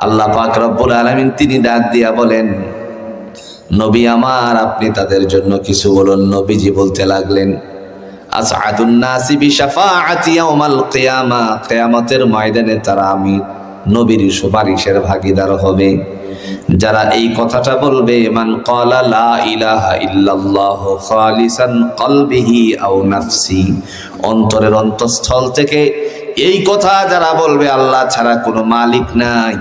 আল্লাহ পাক রব্বুল আলামিন তিনি ডাক দিয়া বলেন, নবী আমার, আপনি তাদের জন্য কিছু বলুন। নবীজি বলতে লাগলেন, আসআদুন নাসি বিশাফাআতি ইয়াউমাল কিয়ামা, কিয়ামতের ময়দানে তারা আমি নবীর সুপারিশের ভাগীদার হবে। যারা এই কথাটা বলবে, মান ক্বালা লা ইলাহা ইল্লাল্লাহ খালিসান কলবিহি আও নাফসি, অন্তরের অন্তঃস্থল থেকে এই কথা যারা বলবে, আল্লাহ ছাড়া কোনো মালিক নাই,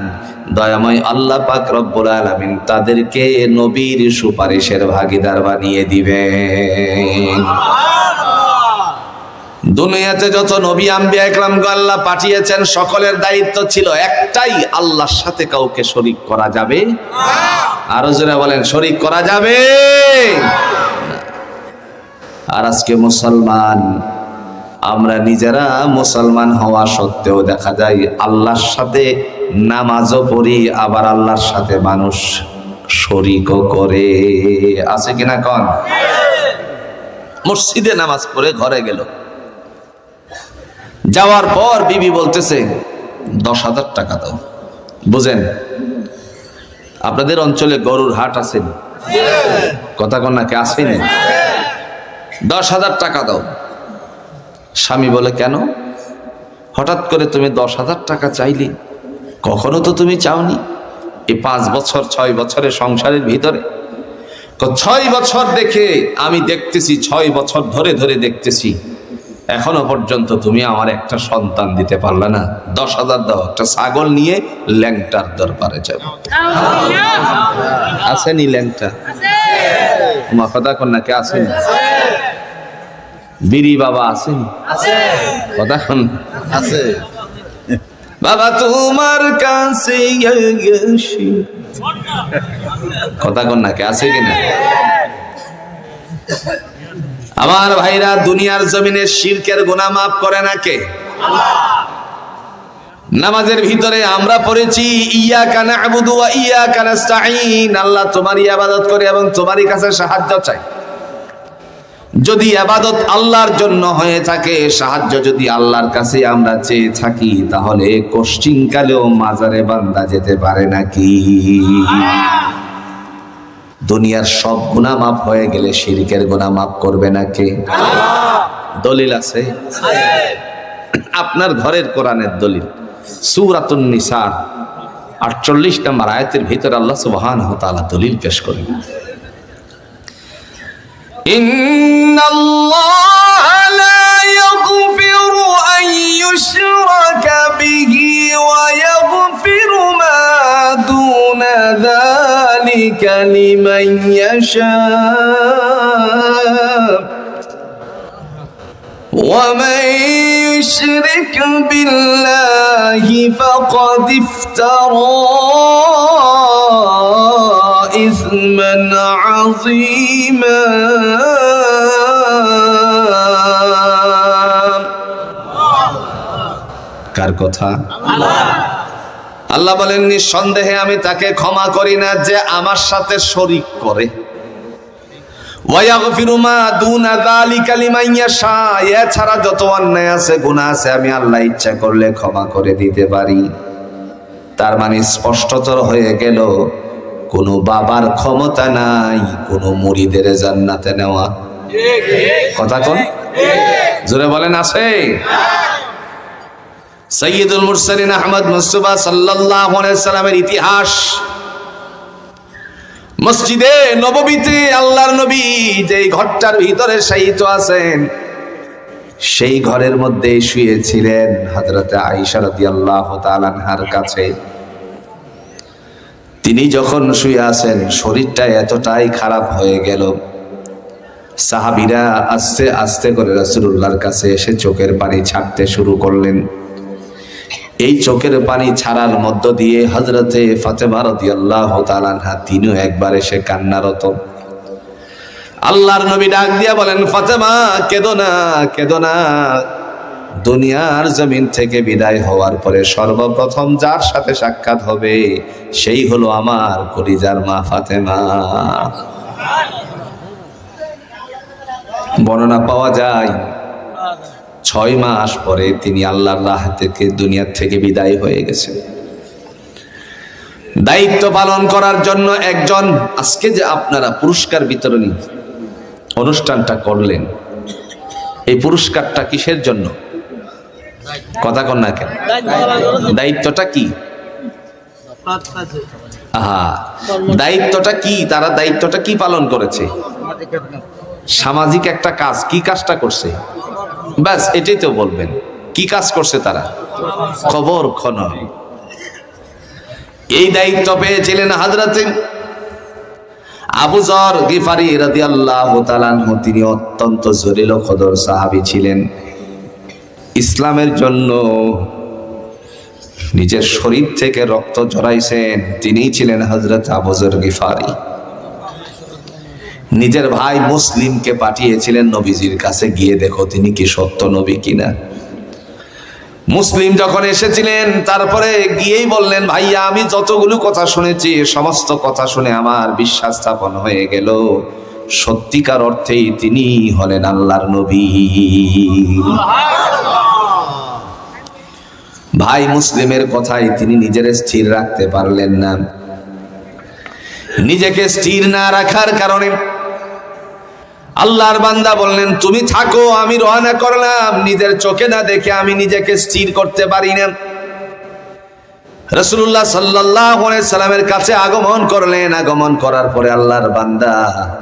দয়াময় আল্লাহ পাক রব্বুল আলামিন তাদেরকে নবীর সুপারিশের ভাগীদার বানিয়ে দিবেন। দুনিয়াতে যত নবী আম্বিয়া ইকরামকে আল্লাহ পাঠিয়েছেন, সকলের দায়িত্ব ছিল একটাই, আল্লাহর সাথে কাউকে শরীক করা যাবে না। আরো জোরে বলেন, শরীক করা যাবে না। আর আজকে মুসলমান, আমরা নিজেরা মুসলমান হওয়া সত্ত্বেও দেখা যায় আল্লাহর সাথে নামাজও পড়ি, আবার আল্লাহর সাথে মানুষ শরীকও করে। আছে কিনা কোন? মসজিদে নামাজ পড়ে ঘরে গেল, যাওয়ার পর বিবি বলতেছে 10,000 টাকা দাও। বুঝেন, আপনাদের অঞ্চলে গরুর হাট আছে? কথা কন নাকি? আসেনি? 10,000 টাকা দাও। স্বামী বলে, কেন হঠাৎ করে তুমি 10,000 টাকা চাইলি? কখনো তো তুমি চাওনি। এই 5 বছর 6 বছরের সংসারের ভিতরে 6 বছর দেখে আমি দেখতেছি, 6 বছর ধরে ধরে দেখতেছি, এখনো পর্যন্ত তুমি আমার একটা সন্তান দিতে পারলে না। 10,000 দাও, একটা ছাগল নিয়ে ল্যাংটার দরবারে যাবো। আসেনি ল্যাংটা? মা কথা কন নাকি? আসেনি? বিড়ি বাবা আসেনি? কথা কন? আছে বাবা তোমার কাছে। কথা কন নাকি? আছে কিনা? আমার ভাইরা, দুনিয়ার জমিনে শিরকের গুনাহ মাফ করে না কে? নামাজের ভিতরে আমরা পড়েছি, ইয়াকা না'বুদু ওয়া ইয়াকা নাস্তাঈন, আল্লাহ তোমারই ইবাদত করি এবং তোমারই কাছে সাহায্য চাই। যদি ইবাদত আল্লাহর জন্য হয়ে থাকে, সাহায্য যদি আল্লাহর কাছে আমরা চেয়ে থাকি, তাহলে কষ্টিংকালেও মাজারে বান্দা যেতে পারে নাকি? দুনিয়ার সব গুনাহ মাফ হয়ে গেলে শিরকের গুনাহ মাফ করবে না কে? দলিল আছে? আপনার ঘরের কোরআনের দলিল, সূরাতুন নিসা 48 নম্বর আয়াতের ভিতরে আল্লাহ সুবহানাহু ওয়া তাআলা দলিল পেশ করেন, ইন্নাল্লাহা লা ইয়াগফিরু আন ইউশরাকা বিহি ওয়া ইয়াগফিরু মা দুনা যালিকা লিমান ইয়াশা ওয়া মান ইউশরিক বিল্লাহি ফাকাদ ইফতারা ইসমান আযীমা। কার কথা? আল্লাহ বলেন, নিঃসন্দেহে আমি তাকে ক্ষমা করি না যে আমার সাথে শরীক করে। ওয়া ইয়াগফিরু মা দুনা যালিকা লিমান ইয়াশা, এছাড়া যত অন্যায় আছে, গুনাহ আছে, আমি আল্লাহ ইচ্ছা করলে ক্ষমা করে দিতে পারি। তার মানে স্পষ্টতর হয়ে গেল, কোন বাবার ক্ষমতা নাই কোন মুরিদের জান্নাতে নেওয়া। কথা কোন? জোরে বলেন, আছে? সাইয়্যিদুল মুরসালিন আহমদ মুস্তাফা সাল্লাল্লাহু আলাইহি সাল্লামের ইতিহাস, মসজিদে নববীতে আল্লাহর নবী যেই ঘরটার ভিতরে শায়িত আছেন, সেই ঘরের মধ্যে শুয়েছিলেন হযরতে আয়েশা রাদিয়াল্লাহু তাআলা আনহার কাছে। তিনি যখন শুয়ে আছেন, শরীরটা এতটাই খারাপ হয়ে গেল, সাহাবীরা আস্তে আস্তে করে রাসূলুল্লাহর কাছে এসে চোখের পানি ছাড়তে শুরু করলেন। এই চোখের পানি ছাড়ার মধ্য দিয়ে হযরতে ফাতেমা রাদিয়াল্লাহু তাআলা আনহা তিনিও একবার এসে কান্নারত। আল্লাহর নবী ডাক দিয়া বলেন, ফাতেমা কেঁদো না, কেঁদো না। দুনিয়ার জমিন থেকে বিদায় হওয়ার পরে সর্বপ্রথম যার সাথে সাক্ষাৎ হবে সেই হলো আমার কলিজার মা ফাতেমা। বর্ণনা পাওয়া যায় 6 মাস পরে তিনি আল্লাহর রাহ থেকে দুনিয়া থেকে বিদায় হয়ে গেছেন। দায়িত্ব পালন করার জন্য একজন, আজকে যে আপনারা পুরস্কার বিতরণী অনুষ্ঠানটা করলেন, এই পুরস্কারটা কিসের জন্য? কথা কন না কেন? দায়িত্বটা কি? দায়িত্বটা কি? তারা দায়িত্বটা কি পালন করেছে? সামাজিক একটা কাজ। কি কাজটা করছে? ব্যাস এটাই তো বলবেন। কি কাজ করছে তারা? কবর খনন। এই দায়িত্ব পেয়েছিলেন হযরত আবু যর গিফারি রাদিয়াল্লাহু তাআলা আনহু। তিনি অত্যন্ত জলিল ও কদর সাহাবী ছিলেন। ইসলামের জন্য নিজের শরীর থেকে রক্ত ঝরাইছেন তিনিই ছিলেন হযরত আবু যর গিফারি। নিজের ভাই মুসলিমকে পাঠিয়েছিলেন নবীজির কাছে, গিয়ে দেখো তিনি কি সত্য নবী কিনা। মুসলিম যখন এসেছিলেন তারপরে গিয়েই বললেন, ভাইয়া আমি যতগুলো কথা শুনেছি সমস্ত কথা শুনে আমার বিশ্বাস স্থাপন হয়ে গেল, সত্যিকার অর্থেই তিনি হলেন আল্লাহর নবী। ভাই মুসলিমের কথায় তিনি নিজের স্থির রাখতে পারলেন না। নিজেকে স্থির না রাখার কারণে আল্লাহর বান্দা বললেন, তুমি থাকো, আমি রওনা করলাম। নিজের চোখে না দেখে আমি নিজেকে স্থির করতে পারি না। রাসূলুল্লাহ সাল্লাল্লাহু আলাইহি সাল্লামের কাছে আগমন করলেন। আগমন করার পরে আল্লাহর বান্দা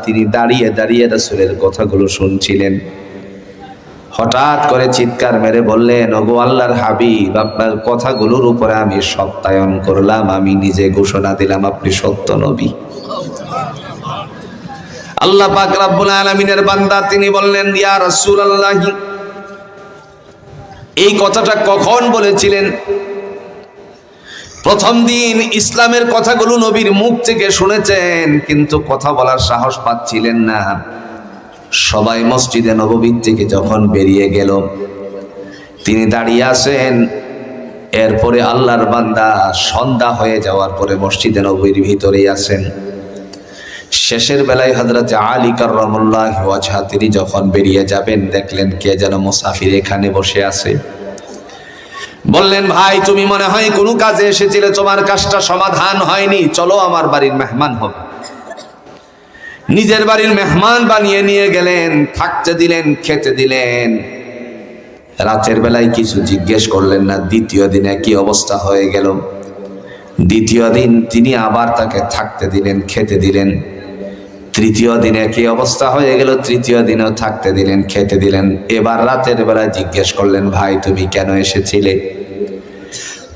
তিনি দাঁড়িয়ে দাঁড়িয়ে রাসূলের কথাগুলো শুনছিলেন। হঠাৎ করে চিৎকার মেরে বললেন, ওগো আল্লাহর হাবিব, আপনার কথাগুলোর উপরে আমি সত্যায়ন করলাম, আমি নিজে ঘোষণা দিলাম আপনি সত্য নবী। আল্লাহ পাক রব্বুল আলামিনের বান্দা তিনি বললেন, ইয়া রাসূলুল্লাহ, এই কথাটা কখন বলেছিলেন? প্রথম দিন ইসলামের কথাগুলো নবীর মুখ থেকে শুনেছেন, কিন্তু কথা বলার সাহস পাচ্ছিলেন না। সবাই মসজিদে নববী থেকে যখন বেরিয়ে গেল, তিনি দাঁড়িয়ে আছেন। এরপরে আল্লাহর বান্দা সন্ধ্যা হয়ে যাওয়ার পরে মসজিদে নববীর ভিতরেই আছেন। শেষের বেলায় হযরত আলী কাররামাল্লাহু ওয়াজহা তিনি যখন বেরিয়ে যাবেন, দেখলেন কে যেন মুসাফির এখানে বসে আছে। বললেন, ভাই তুমি মনে হয় কোনো কাজে এসেছিলে, তোমার কাজটা সমাধান হয়নি, চলো আমার বাড়ির মেহমান হবে। নিজের বাড়ির মেহমান বানিয়ে নিয়ে গেলেন, থাকতে দিলেন, খেতে দিলেন। রাতের বেলায় কিছু জিজ্ঞেস করলেন না। দ্বিতীয় দিনে কি অবস্থা হয়ে গেল? দ্বিতীয় দিন তিনি আবার তাকে থাকতে দিলেন, খেতে দিলেন। তৃতীয় দিনে কি অবস্থা হয়ে গেল? তৃতীয় দিনেও থাকতে দিলেন, খেতে দিলেন। এবার রাতের বেলায় জিজ্ঞেস করলেন, ভাই তুমি কেন এসেছিলে?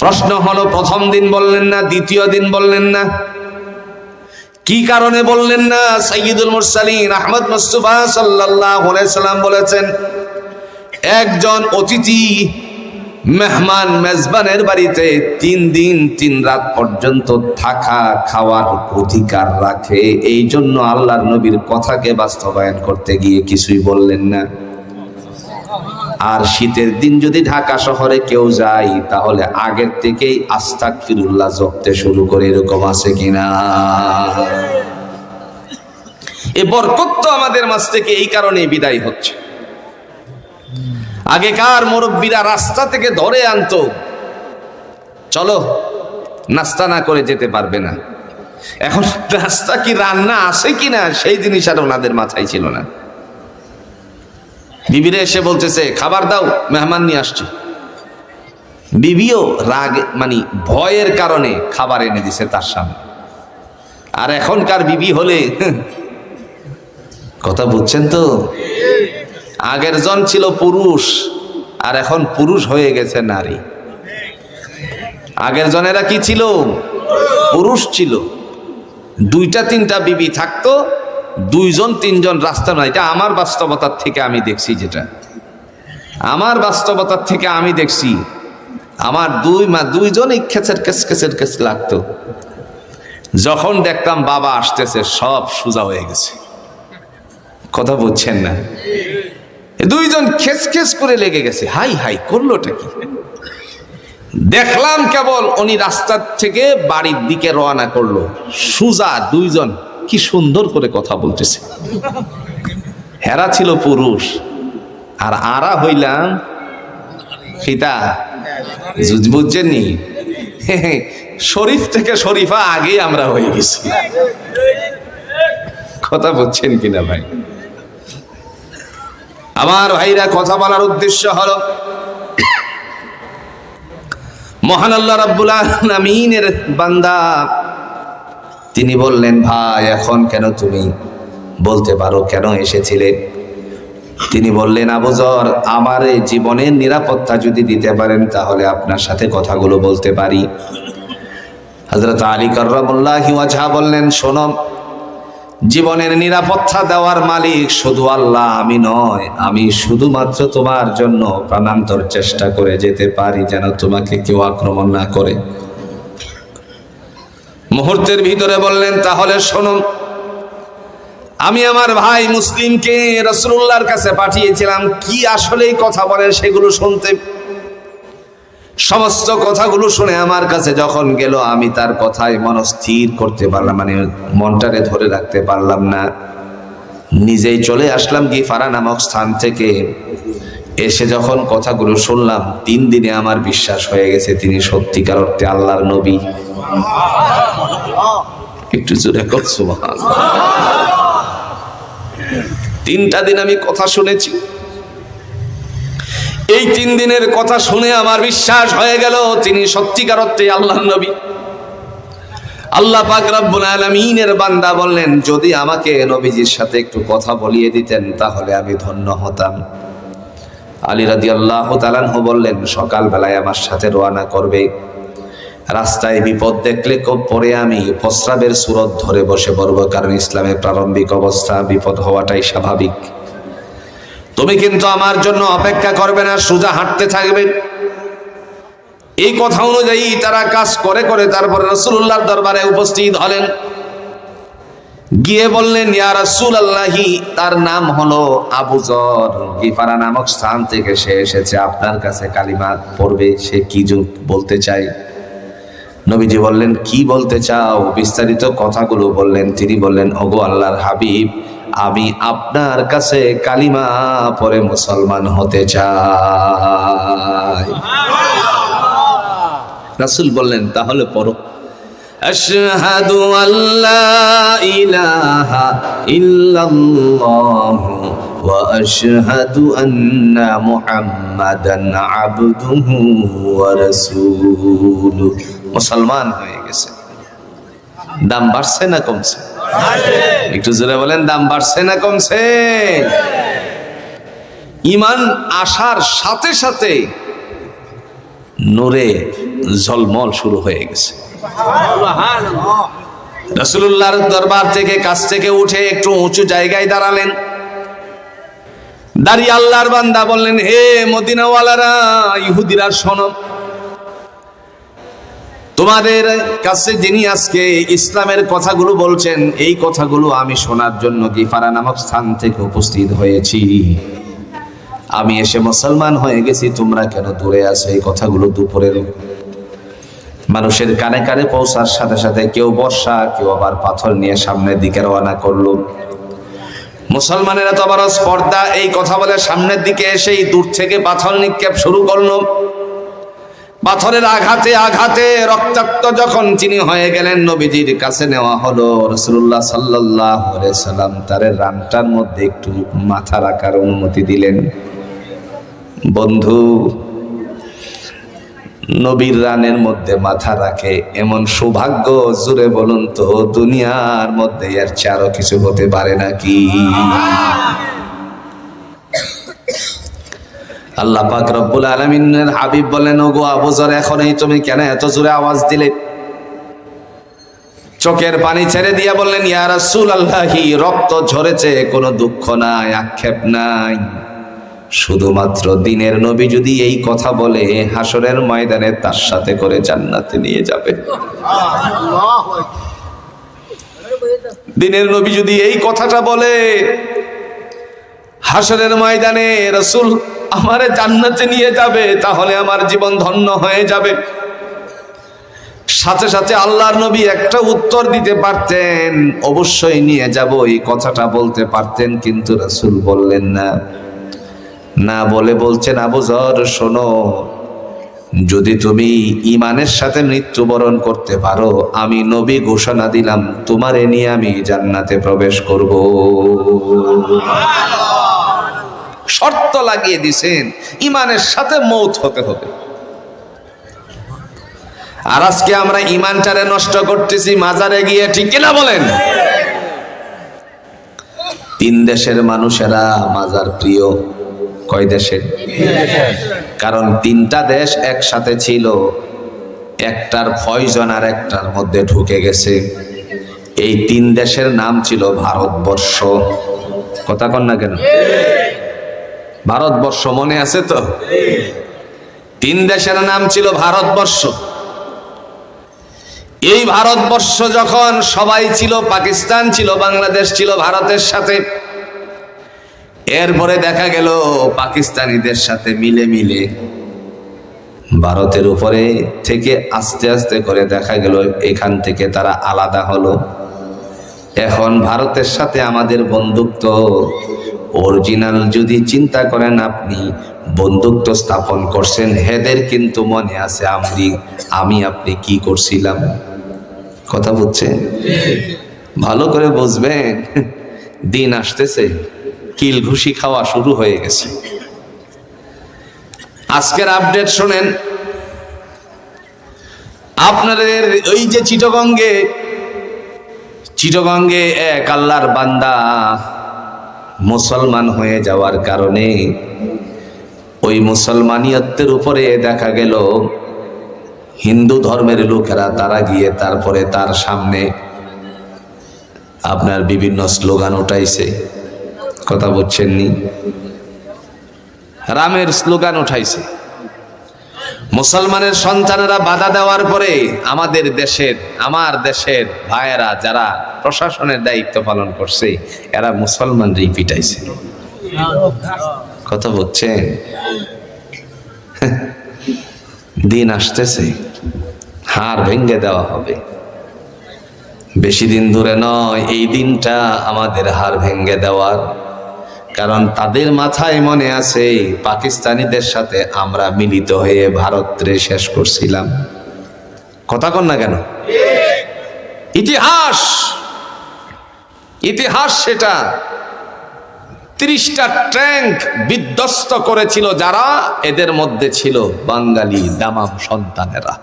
প্রশ্ন হলো, প্রথম দিন বললেন না, দ্বিতীয় দিন বললেন না, কি কারণে বললেন না? সাইয়্যিদুল মুরসালিন আহমদ মুস্তাফা সাল্লাল্লাহু আলাইহি সাল্লাম বলেছেন, একজন অতিথি মেহমান মেজবানের বাড়িতে 3 দিন 3 রাত পর্যন্ত থাকা খাওয়ার অধিকার রাখে। এই জন্য আল্লাহর নবীর কথাকে বাস্তবায়ন করতে গিয়ে কিছুই বললেন না। আর শীতের দিন যদি ঢাকা শহরে কেউ যায়, তাহলে আগের থেকেই আস্তাগফিরুল্লাহ জপতে শুরু করে, এরকম আছে কিনা? এ বরকত তো আমাদের মাঝ থেকে এই কারণে বিদায় হচ্ছে। আগেকার মুরব্বীরা রাস্তা থেকে ধরে আনতো, চলো নাস্তা না করে যেতে পারবে না। এখন রাস্তা কি রান্না আছে কিনা সেই জিনিস আর ওনাদের মাথায় ছিল না। বিবিরে এসে বলতেছে, খাবার দাও, মেহমান নিয়ে আসছে। বিবিও রাগ মানে ভয়ের কারণে খাবার এনে দিছে তার সামনে। আর এখনকার বিবি হলে, কথা বুঝছেন তো, আগের জন ছিল পুরুষ আর এখন পুরুষ হয়ে গেছে নারী। আগের জনেরা কি ছিল? পুরুষ ছিল। 2টা 3টা বিবি থাকতো, 2 জন 3 জন রাস্তা নয়। এটা আমার বাস্তবতার থেকে আমি দেখছি, যেটা আমার বাস্তবতার থেকে আমি দেখছি। আমার 2 জনই খেচের কেস লাগতো। যখন দেখতাম বাবা আসতেছে, সব সোজা হয়ে গেছে। কথা বুঝছেন না? 2 জন খেস করে লেগে গেছে। হাই হাই করলোটা কি? দেখলাম কেবল উনি রাস্তার থেকে বাড়ির দিকে রওনা করলো, সোজা 2 জন কি সুন্দর করে কথা বলতেছে। হেরা ছিল পুরুষ আর আরা হইলাম ফিতা। বুঝছেননি? শরীফ থেকে শরীফা আগেই আমরা হয়ে গেছি। কথা বুঝছেন কিনা ভাই? আমার ভাইরা, কথা বলার উদ্দেশ্য হলো মহান আল্লাহ রাব্বুল আলামিনের বান্দা তিনি বললেন, ভাই এখন কেন তুমি বলতে পারো কেন এসেছিলে? তিনি বললেন, আবু যর, আমার এই জীবনের নিরাপত্তা যদি দিতে পারেন তাহলে আপনার সাথে কথাগুলো বলতে পারি। হযরত আলী কাররামাল্লাহু ওয়াজহা বললেন, শোনো, জীবনের নিরাপত্তা দেওয়ার মালিক শুধু আল্লাহ, আমি নয়। আমি শুধুমাত্র তোমার জন্য প্রাণান্তর চেষ্টা করে যেতে পারি যেন তোমাকে কেউ আক্রমণ না করে। মুহূর্তের ভিতরে বললেন, তাহলে শোনো, আমি আমার ভাই মুসলিমকে রাসূলুল্লাহর কাছে পাঠিয়েছিলাম, কি আসলেই কথা বলেন সেগুলো শুনতে। সমস্ত কথাগুলো শুনে আমার কাছে যখন গেল, আমি তার কথায় মনস্থির করতে পারলাম, মানে মনটারে ধরে রাখতে পারলাম না। নিজেই চলে আসলাম গিফারা নামক স্থান থেকে। এসে যখন কথাগুলো শুনলাম, 3 দিনে আমার বিশ্বাস হয়ে গেছে তিনি সত্যিকার অর্থে আল্লাহর নবী। একটু জোরে কর সুবহানাল্লাহ। 3টা দিন আমি কথা শুনেছি। এই 3 দিনের কথা শুনে আমার বিশ্বাস হয়ে গেল তিনি সত্যিকার অর্থে আল্লাহর নবী। আল্লাহ পাক রব্বুল আলামিনের বান্দা বললেন, যদি আমাকে নবীজির সাথে একটু কথা বলিয়ে দিতেন তাহলে আমি ধন্য হতাম। আলী রাদিয়াল্লাহু তাআলা আনহু বললেন, সকালবেলায় আমার সাথে রওনা করবে। রাস্তায় বিপদ দেখলে পরে আমি প্রস্রাবের সুরত ধরে বসে পড়ব, কারণ ইসলামের প্রারম্ভিক অবস্থা বিপদ হওয়াটাই স্বাভাবিক। তুমি কিন্তু আমার জন্য অপেক্ষা করবে না, সোজা হাঁটতে থাকবে। এই কথা অনুযায়ী তারা কাজ করে করে তারপরে রাসূলুল্লাহর দরবারে উপস্থিত হলেন। গিয়ে বললেন, ইয়া রাসূলুল্লাহি, তার নাম হলো আবু যর, গিফারা নামক স্থান থেকে সে এসেছে, আপনার কাছে কালিমা পড়বে, সে কি বলতে চায়। নবীজি বললেন, কি বলতে চাও? বিস্তারিত কথাগুলো বললেন। তিনি বললেন, ওগো আল্লাহর হাবিব, আমি আপনার কাছে কালিমা পড়ে মুসলমান হতে চাই। রাসূল বললেন, তাহলে পড়ো। আশহাদু আল্লা ইলাহা ইল্লাল্লাহ ওয়া আশহাদু আন্না মুহাম্মাদান আবদুহু ওয়া রাসূলুহু। মুসলমান হয়ে গেছে। দাম বাড়ছে না কমছে? একটু জোরে বলেন, দাম বাড়ছে না কমছে? ঈমান আসার সাথে সাথে নূরে ঝলমল শুরু হয়ে গেছে। রাসূলুল্লাহর দরবার থেকে কাছ থেকে উঠে একটু উঁচু জায়গায় দাঁড়ালেন। দাঁড়িয়ে আল্লাহর বান্দা বললেন, হে মদিনাওয়ালারা, ইহুদিরা শোনো, তোমাদের কাছে যিনি আজকে ইসলামের কথাগুলো বলছেন, এই কথাগুলো আমি শোনার জন্য গিফারা নামক স্থান থেকে উপস্থিত হয়েছি। আমি এসে মুসলমান হয়ে গেছি, তোমরা কেন দূরে আছো? এই কথাগুলো দুপুরের মানুষের কানে কানে পৌঁছার সাথে সাথে কেউ বর্ষা, কেউ আবার পাথর নিয়ে সামনের দিকে রওনা করলো। মুসলমানেরা তো আবার স্পর্ধা, এই কথা বলে সামনের দিকে এসেই দূর থেকে পাথর নিক্ষেপ শুরু করলো। পাথরের আঘাতে আঘাতে রক্তাক্ত যখন তিনি হয়ে গেলেন, নবীজির কাছে নেওয়া হলো। রাসূলুল্লাহ সাল্লাল্লাহু আলাইহি সাল্লাম তার রানটার মধ্যে একটু মাথা রাখার অনুমতি দিলেন। বন্ধু, নবীর রানের মধ্যে মাথা রাখে এমন সৌভাগ্য, জুড়ে বলুন তো, দুনিয়ার মধ্যে এর চেয়ে আরো কিছু হতে পারে নাকি? আল্লাহ পাক রব্বুল আলামিনের হাবিব বলেন, ওগো আবু যর, এখনই তুমি কেন এত জোরে আওয়াজ দিলে? চোখের পানি ছেড়ে দিয়ে বললেন, ইয়া রাসূলুল্লাহি, রক্ত ঝরেছে, কোনো দুঃখ নাই, আক্ষেপ নাই। শুধুমাত্র দিনের নবী যদি এই কথা বলে, হাসরের ময়দানে তার সাথে করে জান্নাতে নিয়ে যাবে। দিনের নবী যদি এই কথাটা বলে, হাসরের ময়দানে রাসূল আমারে জান্নাতে নিয়ে যাবে, তাহলে আমার জীবন ধন্য হয়ে যাবে। সাথে সাথে আল্লাহর নবী একটা উত্তর দিতে পারতেন, অবশ্যই নিয়ে যাব, এই কথাটা বলতে পারতেন, কিন্তু রাসূল বললেন না। না বলে বলছেন, আবু যর শোনো, যদি তুমি ঈমানের সাথে মৃত্যুবরণ করতে পারো, আমি নবী ঘোষণা দিলাম তোমারে নিয়ে আমি জান্নাতে প্রবেশ করব। শর্ত লাগিয়ে দিয়েছেন, ঈমানের সাথে মৌত হতে হবে। আর আজকে আমরা ঈমানটারে নষ্ট করতেছি মাজারে গিয়ে, ঠিক কিনা বলেন? 3 দেশের মানুষেরা মাজার প্রিয়। কয় দেশের? কারণ 3টা দেশ একসাথে ছিল, একটার পয়জন আর একটার মধ্যে ঢুকে গেছে। এই 3 দেশের নাম ছিল ভারতবর্ষ। কথা কন না কেন? ভারতবর্ষ মনে আছে তো? 3 দেশের নাম ছিল ভারতবর্ষ। এই ভারতবর্ষ যখন সবাই ছিল, পাকিস্তান ছিল, বাংলাদেশ ছিল ভারতের সাথে, এরপরে দেখা গেল পাকিস্তানিদের সাথে মিলে মিলে ভারতের উপরে থেকে আস্তে আস্তে করে দেখা গেল এখান থেকে তারা আলাদা হলো। এখন ভারতের সাথে আমাদের বন্ধুত্ব অরিজিনাল যদি চিন্তা করেন, আপনি বন্ধুত্ব স্থাপন করছেন, হেদের কিন্তু মনে আছে আমি আপনি কি করছিলাম। কথা বুঝছেন? ভালো করে বুঝবেন, দিন আসতেছে, কিল ঘুষি খাওয়া শুরু হয়ে গেছে। আজকের আপডেট শোনেন। আপনাদের ওই যে চিটগঙ্গে এক আল্লাহর বান্দা মুসলমান হয়ে যাওয়ার কারণে ওই মুসলমানিয়তের উপরে দেখা গেল হিন্দু ধর্মের লোকেরা তারা গিয়ে তারপরে তার সামনে আপনার বিভিন্ন স্লোগান উঠাইছে। কথা বুঝছেননি? রামের স্লোগান উঠাইছে। মুসলমানের সন্তানেরা বাধা দেওয়ার পরে আমার দেশের ভাইয়েরা যারা প্রশাসনের দায়িত্ব পালন করছে, এরা মুসলমানরাই পিটাইছে। কথা বুঝছেন? দিন আসতেছে, হাড় ভেঙে দেওয়া হবে। বেশি দিন দূরে নয়, এই দিনটা আমাদের হাড় ভেঙে দেওয়ার। কারণ তাদের মাথায় মনে আছে পাকিস্তানিদের সাথে আমরা মিলিত হয়ে ভারতরে শেষ করছিলাম। কথা কন না কেন? ইতিহাস সেটা। 30টা ট্যাঙ্ক বিধ্বস্ত করেছিল যারা, এদের মধ্যে ছিল বাঙালি দামাম সন্তানেরা।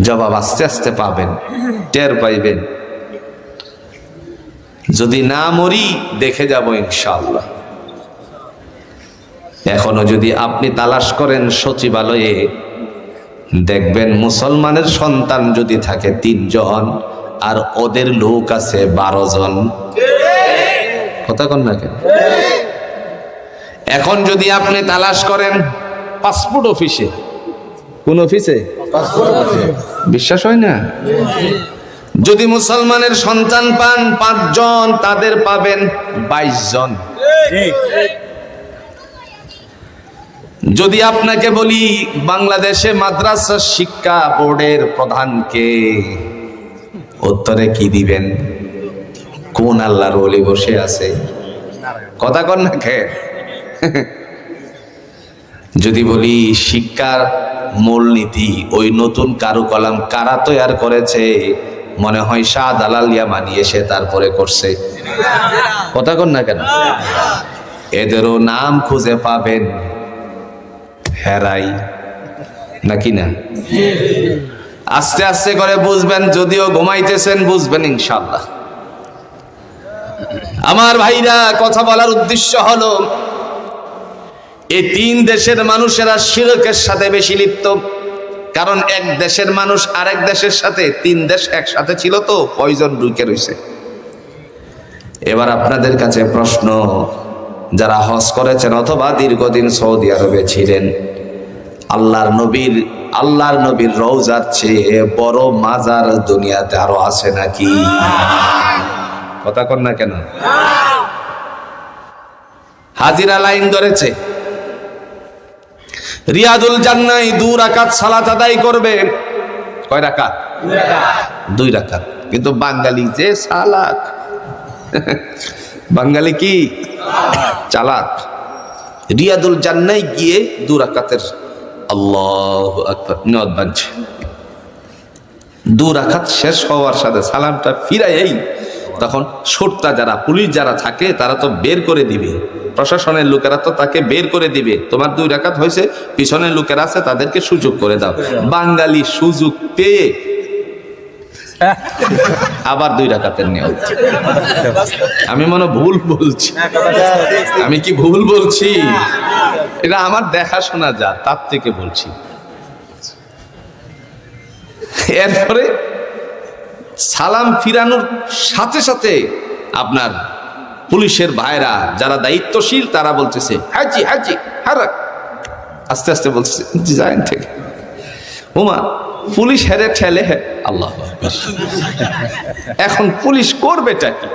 জবাব আস্তে আস্তে পাবেন, টের পাইবেন। যদি না মরি দেখে যাব ইনশাআল্লাহ। এখনো যদি আপনি তালাশ করেন সচিবালয়ে, দেখবেন মুসলমানের সন্তান যদি থাকে 3 জন আর ওদের লোক আছে 12 জন। কথা কন না কেন? এখন যদি আপনি তালাশ করেন পাসপোর্ট অফিসে, কোন অফিসে? বিশ্বাস হয় না? যদি মুসলমানের সন্তান পান 5 জন, তাদের পাবেন 22 জন। যদি আপনাকে বলি বাংলাদেশে মাদ্রাসা শিক্ষা বোর্ডের প্রধানকে, উত্তরে কি দিবেন? কোন আল্লাহর ওলি বসে আছে? কথা কন না কে? যদি বলি শিক্ষার মূলনীতি, ওই নতুন কারুকলাম কারা তৈরি করেছে? মনে হয় শাহ দালাল ইয়ামানি এসে তারপরে করছে। কথা কন না কেন? এদেরও নাম খুঁজে পাবেন হেরাই, নাকি না? আস্তে আস্তে করে বুঝবেন, যদিও ঘুমাইতেছেন বুঝবেন ইনশাআল্লাহ। আমার ভাইরা, কথা বলার উদ্দেশ্য হলো এই 3 দেশের মানুষেরা শিরকের সাথে বেশি লিপ্ত। কারণ এক দেশের মানুষ আরেক দেশের সাথে, 3 দেশ একসাথে ছিল তো পয়জন ঢুকে রয়েছে। এবার আপনাদের কাছে প্রশ্ন, যারা হজ করেছেন অথবা দীর্ঘদিন সৌদি আরবে ছিলেন, আল্লাহর নবীর রওজার চেয়ে বড় মাজার দুনিয়াতে আরো আছে নাকি? কথা কন না কেন? হাজিরা লাইন ধরেছে, রিয়াদুল জান্নায় 2 রাকাত সালাত আদায় করবে। কয় রাকাত? 2 রাকাত। কিন্তু বাঙালি যে চালাক, বাঙালি কি চালাক, রিয়াদুল জান্নায় গিয়ে 2 রাকাতের আল্লাহু আকবার, নিয়ত বানছে। 2 রাকাত শেষ হওয়ার সাথে সালামটা ফিরাই, তখন সর্তা যারা পুলিশ যারা থাকে তারা তো বের করে দিবে, প্রশাসনের লোকেরা তো তাকে বের করে দিবে, তোমার 2 রাকাত হয়েছে, পিছনের লোকেরা আছে তাদেরকে সুযোগ করে দাও। বাঙালি সুযোগ পেয়ে আবার 2 রাকাতের নিয়ত। আমি মনে ভুল বলছি, আমি কি ভুল বলছি? এটা আমার দেখাশোনা যা তার থেকে বলছি। এরপরে সালাম ফিরানোর সাথে সাথে আপনার পুলিশের ভাইরা যারা দায়িত্বশীল তারা বলতেছে হাজি হাজি হারাক, আস্তে আস্তে বলতেছে ডিজাইন থেকে ওমা পুলিশ হেরে ঠেলে। আল্লাহ আকবার। এখন পুলিশ করবেটা কি?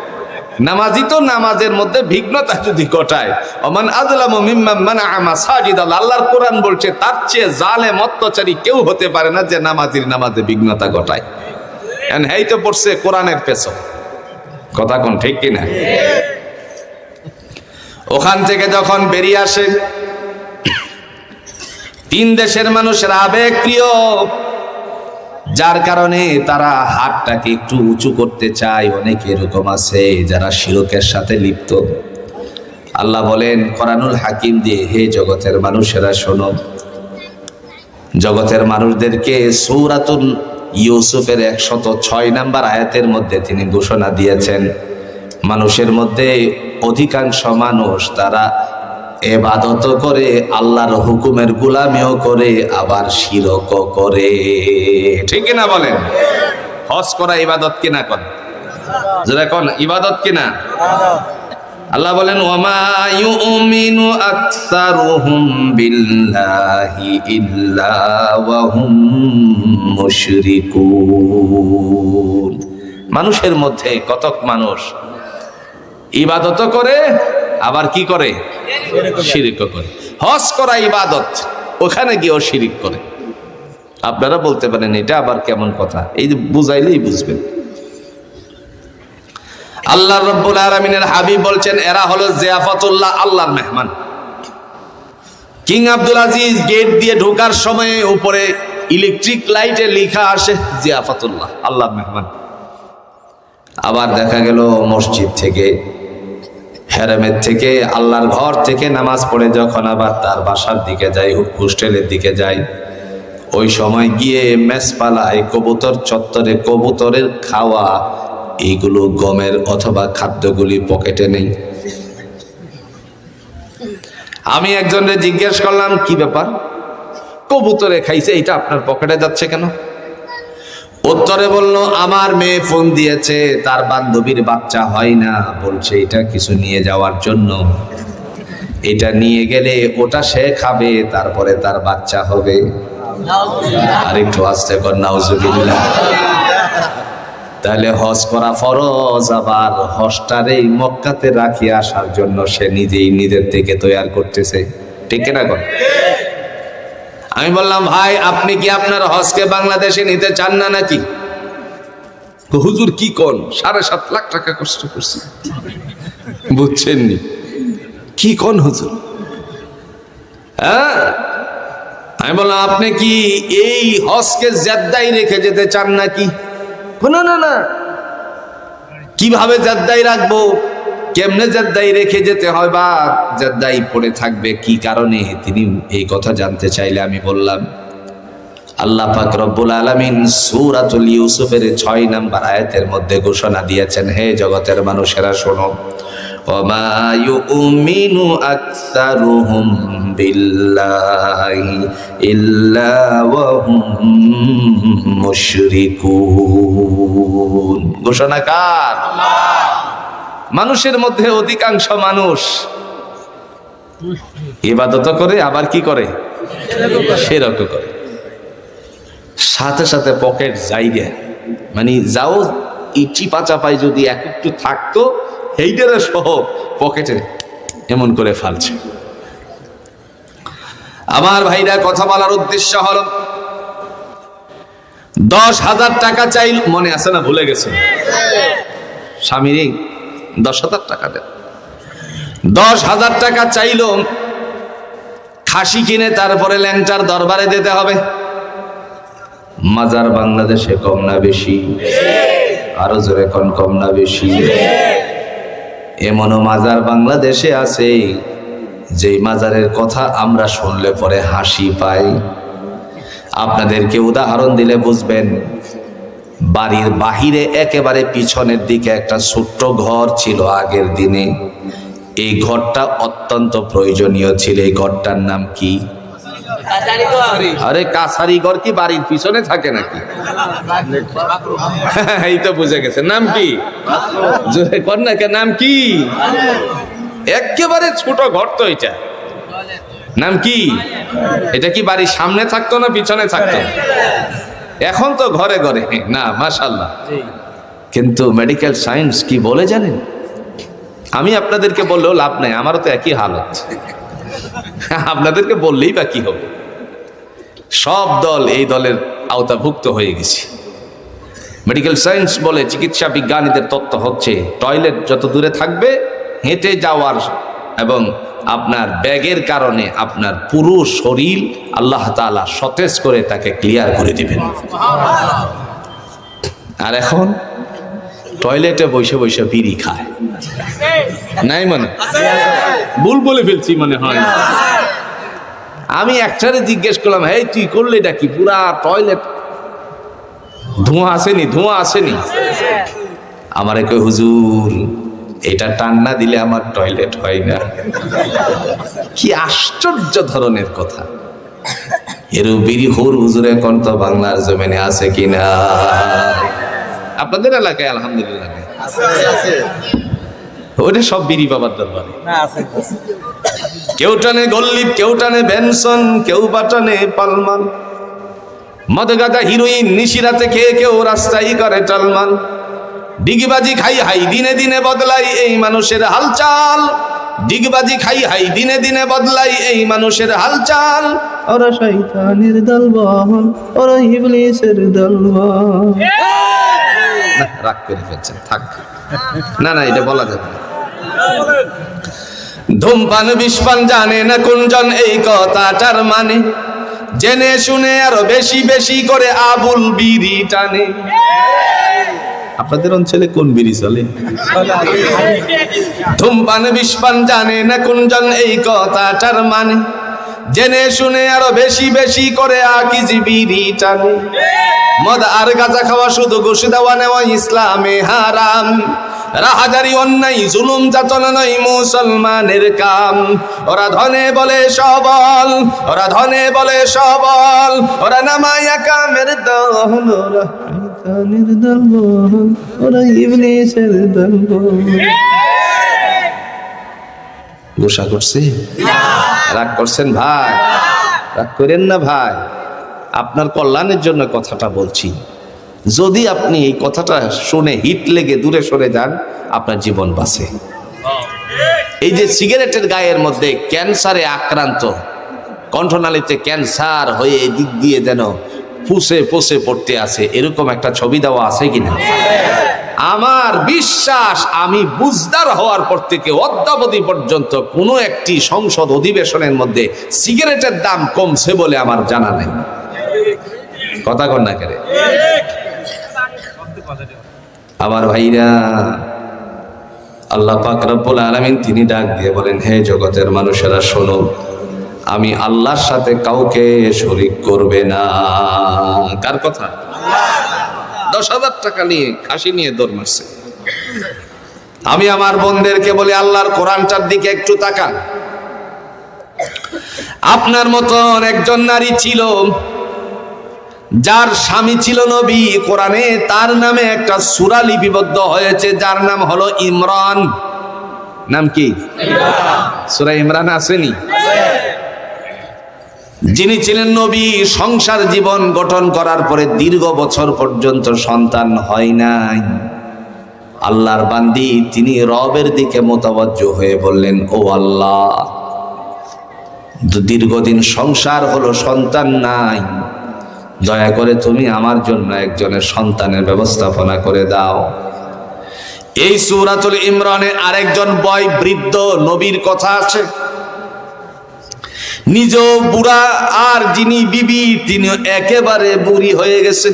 নামাজি তো নামাজের মধ্যে বিঘ্নতা যদি ঘটায়, ওমান আযলামু মিম্মান মানাআ মাসাজিদাল্লাহ, আল্লাহর কোরআন বলছে তার চেয়ে জালেম অত্যাচারী কেউ হতে পারে না যে নামাজির নামাজে বিঘ্নতা ঘটায়। এই তো পড়ছে কোরআনের পেছন, কথা কোন ঠিক কিনা? ওখান থেকে যখন বেরিয়ে আসে, 3 দেশের মানুষেরা আবেগ প্রিয়, যার কারণে তারা হাতটাকে একটু উঁচু করতে চায়। অনেকে এরকম আছে যারা শিরকের সাথে লিপ্ত। আল্লাহ বলেন কোরআনুল হাকিম দিয়ে, হে জগতের মানুষেরা শোনো। জগতের মানুষদেরকে সূরাতুল ইউসুফের 106 নম্বর আয়াতের মধ্যে তিনি ঘোষণা দিয়েছেন, মানুষের মধ্যে অধিকাংশ মানুষ তারা ইবাদত করে, আল্লাহর হুকুমের গোলামিও করে, আবার শিরকও করে। ঠিক না বলেন? হজ করা ইবাদত কিনা? কোন যারা কোন ইবাদত কিনা? আল্লাহ বলেন ওয়ামা ইউমিনু আকসারুহুম বিল্লাহি ইল্লা ওয়া হুম মুশরিকুন। মানুষের মধ্যে কতক মানুষ ইবাদত করে আবার কি করে? শিরক করে। হজ করা ইবাদত, ওখানে গিয়েও শিরিক করে। আপনারা বলতে পারেন এটা আবার কেমন কথা? এই যে বুঝাইলেই বুঝবেন। আল্লাহ রাব্বুল আলামিনের হাবিব বলছেন এরা হলো জিয়াফাতুল্লাহ, আল্লাহর মেহমান। কিং আব্দুল আজিজ গেট দিয়ে ঢোকার সময় উপরে ইলেকট্রিক লাইটে লেখা আসে জিয়াফাতুল্লাহ, আল্লাহর মেহমান। আবার দেখা গেল মসজিদ থেকে, হেরামের থেকে, আল্লাহর ঘর থেকে নামাজ পড়ে যখন আবার তার বাসার দিকে যায়, হোস্টেলের দিকে যায়, ওই সময় গিয়ে মেসপালায় কবুতর চত্বরে কবুতরের খাওয়া এইগুলো গমের অথবা খাদ্যগুলি পকেটে নেই। আমি একজনকে জিজ্ঞেস করলাম কি ব্যাপার, কবুতরে খাইছে, এটা আপনার পকেটে যাচ্ছে কেন? উত্তরে বলল আমার মেয়ে ফোন দিয়েছে, তার বান্ধবীর বাচ্চা হয় না, বলছে এটা কিছু নিয়ে যাওয়ার জন্য। এটা নিয়ে গেলে ওটা সে খাবে, তারপরে তার বাচ্চা হবে। আর একটু আস্তে কর নাউজুবিল্লাহ। তাহলে হজ করা ফরজ, আবার হজটারে মক্কাতে রাখি আসার জন্য সে নিজেই নিজের থেকে তৈরি করতেছে। ঠিক না? কোন আমি বললাম ভাই আপনি কি আপনার হজকে বাংলাদেশে নিতে চান না নাকি? হুজুর কি কোন, 7.5 লাখ টাকা কষ্ট করছি, বুঝছেননি কি কোন হুজুর? হ্যাঁ, আমি বললাম আপনি কি এই হজকে জেদ্দায় রেখে যেতে চান নাকি? না না না, কিভাবে জেদ্দায় রাখবো, কেমনে জেদ্দায় রেখে যেতে হয় বা জেদ্দায় পড়ে থাকবে কি কারণে, তিনি এই কথা জানতে চাইলে আমি বললাম আল্লাহ পাক রব্বুল আলামিন সূরাতুল ইউসুফের 6 নম্বর আয়াতের মধ্যে ঘোষণা দিয়েছেন, হে জগতের মানুষেরা শোনো, ওমা ইউমিনু আকসারুহুম বিল্লাহি ইল্লা ওয়া হুম মুশরিকুন। ঘোষণা কার? মানুষের মধ্যে অধিকাংশ মানুষ ইবাদত করে আবার কি করে? শিরক করে। সাথে সাথে পকেট জায়গা, মানে যাও ইচি পাচা পাই যদি একটু থাকতো এইটারে সহ পকেটে এমন করে ফালছে। আমার ভাইরা কথা বলার উদ্দেশ্য হলো 10,000 টাকা চাইল, মনে আছে না? ভুলে গেছে? স্বামীর 10,000 টাকা দেন, 10,000 টাকা চাইল, খাসি কিনে তারপরে ল্যাংচার দরবারে যেতে হবে। মাজার বাংলাদেশে কম না বেশি? আরো জোরে কোন কম না বেশি? এমনও মাজার বাংলাদেশে আছে যেই মাজারের কথা আমরা শুনলে পরে হাসি পাই। আপনাদেরকে উদাহরণ দিলে বুঝবেন। বাড়ির বাহিরে একেবারে পিছনের দিকে একটা ছোট্ট ঘর ছিল আগের দিনে। এই ঘরটা অত্যন্ত প্রয়োজনীয় ছিল। এই ঘরটার নাম কি? আরে কাছারি ঘর কি বাড়ির পিছনে থাকে নাকি? এই তো বুঝে গেছে। নাম কি? কন্যাকে নাম কি? একেবারে ছোট ঘর তো এটা। নাম কি? এটা কি বাড়ির সামনে থাকতো না পিছনে থাকতো? এখন তো ঘরে ঘরে না, মাশাআল্লাহ। কিন্তু মেডিকেল সায়েন্স কি বলে জানেন? আমি আপনাদেরকে বললেও লাভ নাই, আমারও তো একই হালত। আপনাদেরকে বললেই বা কি হবে? সব দল এই দলের আওতাভুক্ত হয়ে গেছে। মেডিকেল সায়েন্স বলে, চিকিৎসা বিজ্ঞানীদের তত্ত্ব হচ্ছে টয়লেট যত দূরে থাকবে হেঁটে যাওয়ার এবং আপনার ব্যাগের কারণে আপনার পুরো শরীর আল্লাহ তাআলা সতেজ করে তাকে ক্লিয়ার করে দিবেন। আর এখন টয়লেটে বসে বসে বিড়ি খায়। নাই মানে ভুল বলে ফেলছি মনে হয়। আমি একটারে জিজ্ঞেস করলাম, এই তুই করলে এটা কি? পুরা টয়লেট ধোঁয়া আসেনি? ধোঁয়া আসেনি? আমারে কই, হুজুর এটা টান না দিলে আমার টয়লেট হয় না। কি আশ্চর্য ধরনের কথা! এর বিড়ি খোর হুজুরে কোন তো বাংলার জমিনে আছে কিনা? আপনাদের এলাকায় আলহামদুলিল্লাহ ওটা সব বিড়ি বাবার দরবারে। কেউ টানে গল্লিপ, কেউ টানে বেনসন, কেউ বা টানে পালমান। মদ গাঁজা হিরোইন নিশিরাতে খেয়ে কেউ রাস্তায় করে টালমান। ডিগবাজি খাই হাই দিনে দিনে বদলাই এই মানুষের হালচাল। ডিগবাজি খাই হাই দিনে দিনে বদলাই এই মানুষের হালচাল। ওরা শয়তানের দলবল, ওরা ইবলিসের দলবল। রাগ করে ফেলছেন, থাক না না, এটা বলা যাবে না। ধূমপান বিষপান জানে না কোনজন, এই কথাটার মানে জেনে শুনে আরো বেশি বেশি করে আবুল বিড়ি টানে। আপনাদের অঞ্চলে কোন বিড়ি চলে? ধূমপান বিষপান জানে না কোনজন, এই কথাটার মানে জেনে শুনে আরো বেশি বেশি করে আকিজি বিড়ি টানে। মদ আর গাঁজা খাওয়া শুধু ঘুষ দেওয়া নেওয়া ইসলামে হারাম। রাহাজারি অন্যায় জুলুম যাতনা নয় মুসলমানের কাম। ওরা ধনে বলে সবল, ওরা ধনে বলে সবল, ওরা নামায়া কামের দল, ওরা শয়তানের দলবল, ওরা ইবলিসের দলবল। গোসা করছে? রাগ করছেন ভাই? রাগ করেন না ভাই, আপনার কল্যাণের জন্য কথাটা বলছি। যদি আপনি এই কথাটা শুনে হিট লেগে দূরে সরে যান, আপনার জীবন বাঁচে। এই যে সিগারেটের গায়ের মধ্যে ক্যান্সারে আক্রান্ত, কণ্ঠনালীতে ক্যান্সার হয়ে এদিক দিয়ে যেন ফুসে ফুসে পড়তে আছে, এরকম একটা ছবি দেওয়া আছে কিনা? আমার বিশ্বাস, আমি বুঝদার হওয়ার পর থেকে অদ্যাবধি পর্যন্ত কোনো একটি সংসদ অধিবেশনের মধ্যে সিগারেটের দাম কমছে বলে আমার জানা নাই। কথা কন না কেরে আমার ভাইরা। আল্লাহ পাক রব্বুল আলামিন তিনি ডাক দিয়ে বলেন, হে জগতের মানুষেরা শোনো, আমি আল্লাহর সাথে কাউকে শরীক করবে না। কার কথা? 10,000 টাকা নিয়ে খাসি নিয়ে দৌড় মারছে। আমি আমার বোনদেরকে বলি, আল্লাহর কোরআনটার দিকে একটু তাকান। আপনার মতন একজন নারী ছিল যার স্বামী ছিল নবী। কোরআনে তার নামে একটা সূরা লিপিবদ্ধ হয়েছে যার নাম হলো ইমরান। নাম কি? সূরা ইমরান আসেনি? যিনি ছিলেন নবী, সংসার জীবন গঠন করার পরে দীর্ঘ বছর পর্যন্ত সন্তান হয় নাই। আল্লাহর বান্দি তিনি রবের দিকে মোতাবজ্জো হয়ে বললেন, ও আল্লাহ, দীর্ঘদিন সংসার হলো, সন্তান নাই, দয়া করে তুমি আমার জন্য একজনের সন্তানের ব্যবস্থাপনা করে দাও। এই সূরাতুল ইমরানে আরেকজন বৃদ্ধ নবীর কথা আছে। নিজেও বুড়া, আর যিনি বিবি তিনি একেবারে বুড়ি হয়ে গেছে।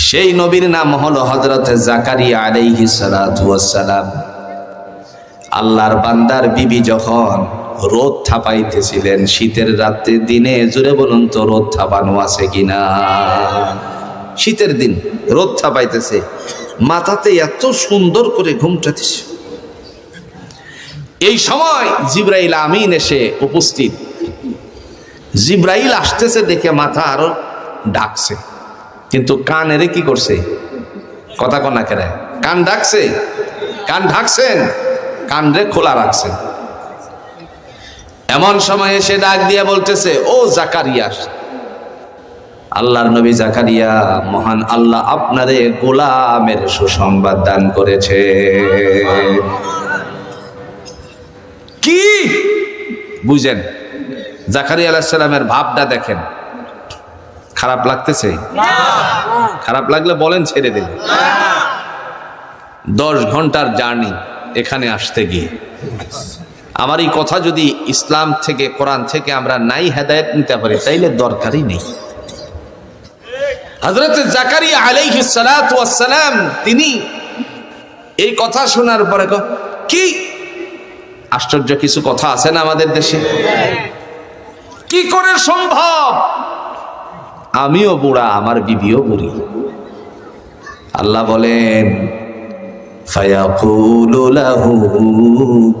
সেই নবীর নাম হলো হযরত জাকারিয়া আলাইহিস সালাতু ওয়াস সালাম। আল্লাহর বান্দার বিবি যখন রোদ থাপাইতেছিলেন শীতের রাতে দিনে, জোরে বলুন তো রোদ থাপানো আছে কিনা? শীতের দিন রোদ থাপাইতেছে, মাথাতে এত সুন্দর করে ঘুমটা দিছে। এই সময় জিবরাইল আমিন এসে উপস্থিত। জিবরাইল আসতেছে দেখে মাথা আরো ডাকছে, কিন্তু কানেরে কি করছে? কথা কনা কেরে কান ডাকছে, কান ঢাকছেন, কান রে খোলা রাখছেন। এমন সময় এসে ডাক দিয়ে বলতেছে, ও জাকারিয়া, আল্লাহর নবী জাকারিয়া, মহান আল্লাহ আপনারে গোলামের সুসংবাদ দান করেছে। কি বুঝেন? জাকারিয়া আলাইহিস সালামের ভাবটা দেখেন। খারাপ লাগতেছে? খারাপ লাগলে বলেন, ছেড়ে দিন। 10 ঘন্টার জার্নি এখানে আসতে গিয়ে। আমার এই কথা যদি ইসলাম থেকে, কোরআন থেকে আমরা নাই হেদায়েত নিতে পারি, তাইলে দরকারই নেই। হযরত জাকারিয়া আলাইহিস সালাতু ওয়াস সালাম তিনি এই কথা শোনার পরে কি আশ্চর্য কিছু কথা আছে না আমাদের দেশে? কি করে সম্ভব? আমিও বুড়া, আমার বিবিও বুড়ি। আল্লাহ বলেন, ফায়াকুলু লাহু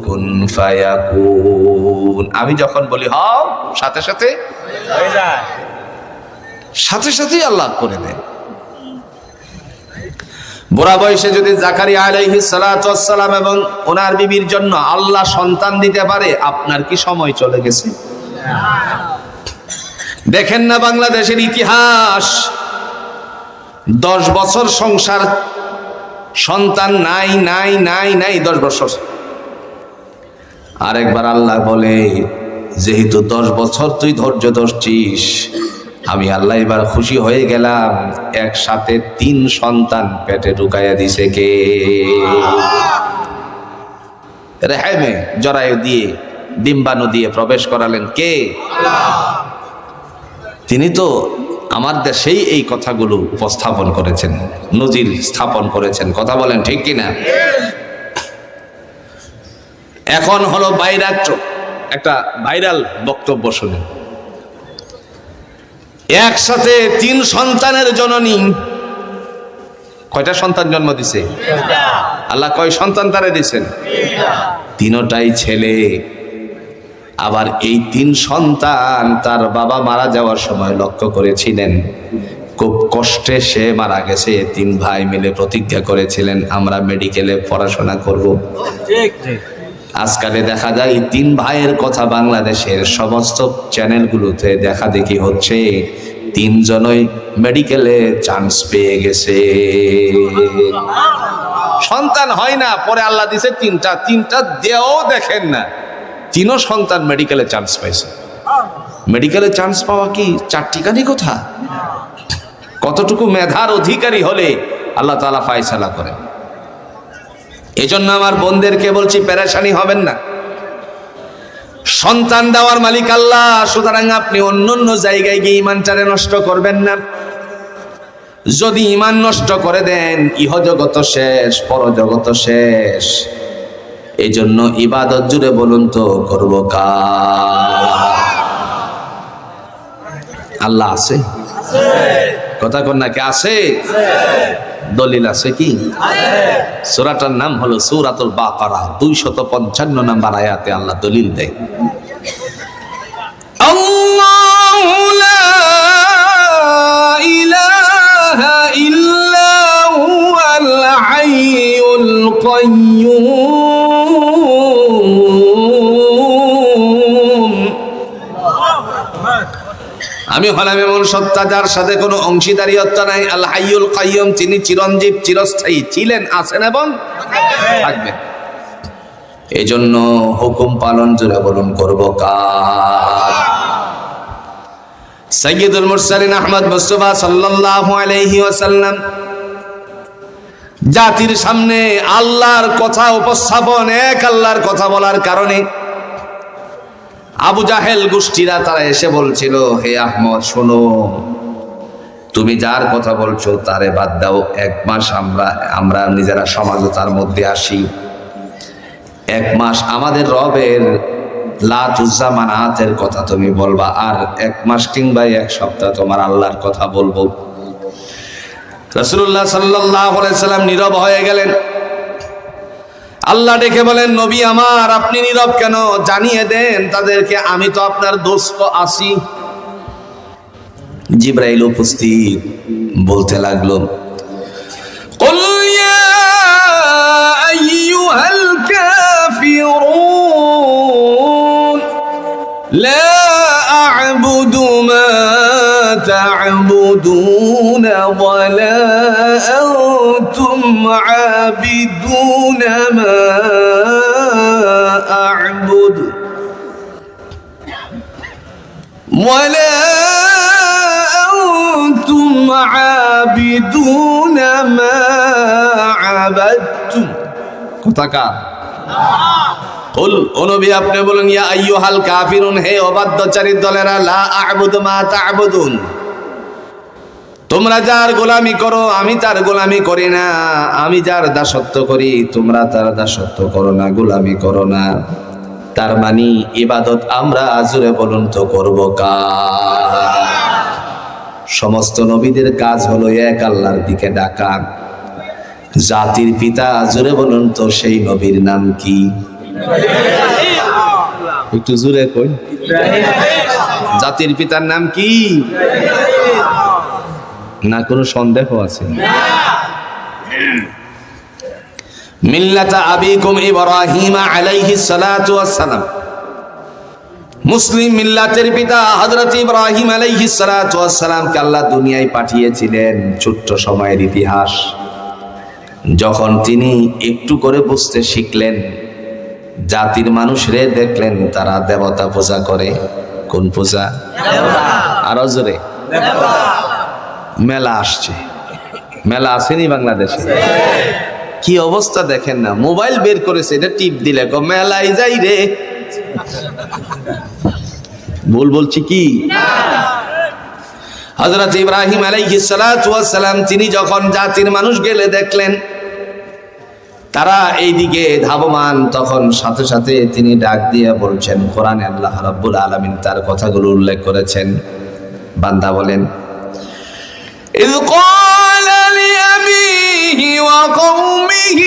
কুন ফায়াকুন। আমি যখন বলি হও, সাথে সাথে হয়ে যায়, সাথে সাথেই আল্লাহ করে দেন। বুড়া বয়সে যদি জাকারিয়া আলাইহিস সালাতু ওয়াস সালাম এবং ওনার বিবির জন্য আল্লাহ সন্তান দিতে পারে, আপনার কি সময় চলে গেছে? দেখেন না বাংলাদেশের ইতিহাস, 10 বছর সংসার, সন্তান নাই নাই নাই নাই, 10 বছর। আরেকবার আল্লাহ বলে, যেহেতু 10 বছর তুই ধৈর্য ধরছিস, আমি আল্লাহ এবার খুশি হয়ে গেলাম, একসাথে 3 সন্তান পেটে ঢুকাইয়া দিছে কে? রেহেমে জরায়ু দিয়ে, ডিম্বাণু দিয়ে প্রবেশ করালেন কে? তিনি তো আমার দেশেই এই কথাগুলো উপস্থাপন করেছেন, নজির স্থাপন করেছেন। কথা বলেন ঠিক কিনা? এখন হলো একটা ভাইরাল বক্তব্য শুনে, একসাথে 3 সন্তানের জননী। কয়টা সন্তান জন্ম দিছে? আল্লাহ কয় সন্তান তারে দিছেন? 3টাই ছেলে। আবার এই 3 সন্তান তার বাবা মারা যাওয়ার সময় লক্ষ্য করেছিলেন, খুব কষ্টে সে মারা গেছে। 3 ভাই মিলে প্রতিজ্ঞা করেছিলেন, আমরা মেডিকেলে পড়াশোনা করব। আজকালে দেখা যায় 3 ভাইয়ের কথা বাংলাদেশের সমস্ত চ্যানেলগুলোতে দেখা দেখি হচ্ছে, 3 জনই মেডিকেলে চান্স পেয়ে গেছে। সন্তান হয় না, পরে আল্লাহ দিছে 3টা দেও দেখেন না, 3 সন্তান মেডিকেলে চান্স পাইছে। মেডিকেলে চান্স পাওয়া কি 4 টিকানি কথা? কতটুকু মেধার অধিকারী হলে আল্লাহ তাআলা ফায়সালা করেন। এজন্য আমার বোনদেরকে বলছি, পেরেশানি হবেন না। সন্তান দেওয়ার মালিক আল্লাহ, সুতরাং আপনি অন্য জায়গায় গিয়ে ইমানটারে নষ্ট করবেন না। যদি ইমান নষ্ট করে দেন, ইহজগত শেষ, পরজগত শেষ। এই জন্য ইবাদত জুড়ে বলুন তো করব কার? আল্লাহ আছে? কথা কন না, কে আছে? দলিল আছে কি? সূরাটার নাম হলো সূরাতুল বাকারা। 255 নম্বর আয়াতে আল্লাহ দলিল দেয়, আল্লাহু লা ইলাহা ইল্লা হুয়াল হাইয়ুল কাইয়্যুম। আমি হলাম এমন সত্তা যার সাথে কোনো অংশীদারিত্ব নাই। আল হাইয়ুল কাইয়্যুম, তিনি চিরঞ্জীব, চিরস্থায়ী ছিলেন, আছেন এবং থাকবেন। এই জন্য হুকুম পালন জুড়ে বলুন করব কার? সাইয়্যিদুল মুরসালিন আহমদ মুস্তাফা সাল্লাল্লাহু আলাইহি ওয়াসাল্লাম জাতির সামনে আল্লাহর কথা উপস্থাপন, এক আল্লাহর কথা বলার কারণে আবু জাহেল গোষ্ঠীরা তারা এসে বলছিল, হে আহমদ শোনো, তুমি যার কথা বলছো তারে বাদ দাও, 1 মাস আমরা নিজেরা সমাজতার মধ্যে আসি, 1 মাস আমাদের রবের লাত উজ্জা মানাতের কথা তুমি বলবা, আর 1 মাস কিংবা 1 সপ্তাহ তোমার আল্লাহর কথা বলবো। রাসূলুল্লাহ সাল্লাল্লাহু আলাইহি সাল্লাম নীরব হয়ে গেলেন। আল্লাহ ডেকে বলেন, নবী আমার আপনি নীরব কেন? জানিয়ে দেন তাদেরকে আমি তো আপনার দোস্ত আছি। জিবরাইল উপস্থিত, বলতে লাগলো, কুল ইয়া আইয়ুহাল কাফিরুন লা আ'বুদু মা تعبدون ولا أنتم عابدون ما أعبد ولا أنتم عابدون ما عبدتم كتاكا قل নবী আপনি বলেন, ইয়া আইয়ুহাল কাফিরুন, হে অবাধ্যচারী দলেরা, লা আ'বুদু মা তা'বুদুন, তোমরা যার গোলামি করো আমি তার গোলামি করি না, আমি যার দাসত্ব করি তোমরা তার দাসত্ব করো না, গোলামি করো না। তার মানে ইবাদত আমরা জোরে বলুন তো করব কার? সমস্ত নবীদের কাজ হলো এক আল্লাহর দিকে ডাকা। জাতির পিতা জোরে বলুন তো সেই নবীর নাম কি? একটু জোরে কই, জাতির পিতার নাম কি? না কোনো সন্দেহ আছে? মিল্লাতা আবিকুম ইব্রাহিম আলাইহিস সালাতু ওয়াস সালাম, মুসলিম মিল্লাতের পিতা হযরত ইব্রাহিম আলাইহিস সালাতু ওয়াস সালামকে আল্লাহ দুনিয়ায় পাঠিয়েছিলেন। ছোট্ট সময়ের ইতিহাস। যখন তিনি একটু করে বুঝতে শিখলেন, জাতির মানুষরে দেখলেন তারা দেবতা পূজা করে। কোন পূজা? আরো জোরে। মেলা আসছে, মেলা আসেনি বাংলাদেশে? কি অবস্থা দেখেন না, মোবাইল বের করেছে, এটা টিপ দিলে মেলায় যাই রে। ভুল বলছি কি? হযরত ইব্রাহিম আলাইহিস সালাতু ওয়াস সালাম তিনি যখন জাতির মানুষ গেলে দেখলেন তারা এইদিকে ধাবমান, তখন সাথে সাথে তিনি ডাক দিয়ে বলছেন, কোরআনে আল্লাহ রাব্বুল আলামিন তার কথাগুলো উল্লেখ করেছেন। বান্দা বলেন, إذ قال لأبيه وقومه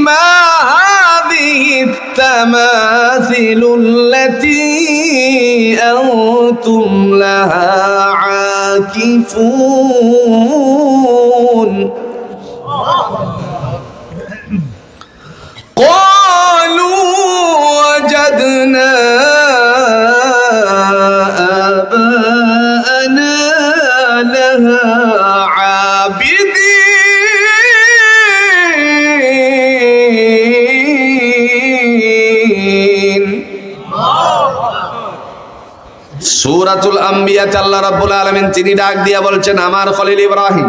ما هذه التماثيل التي أنتم لها عاكفون قالوا وجدنا آباءنا لها عابدين। সূরাতুল আম্বিয়াতে আল্লাহ রাব্বুল আলামিন তিনি ডাক দিয়া বলছেন, আমার খলিল ইব্রাহিম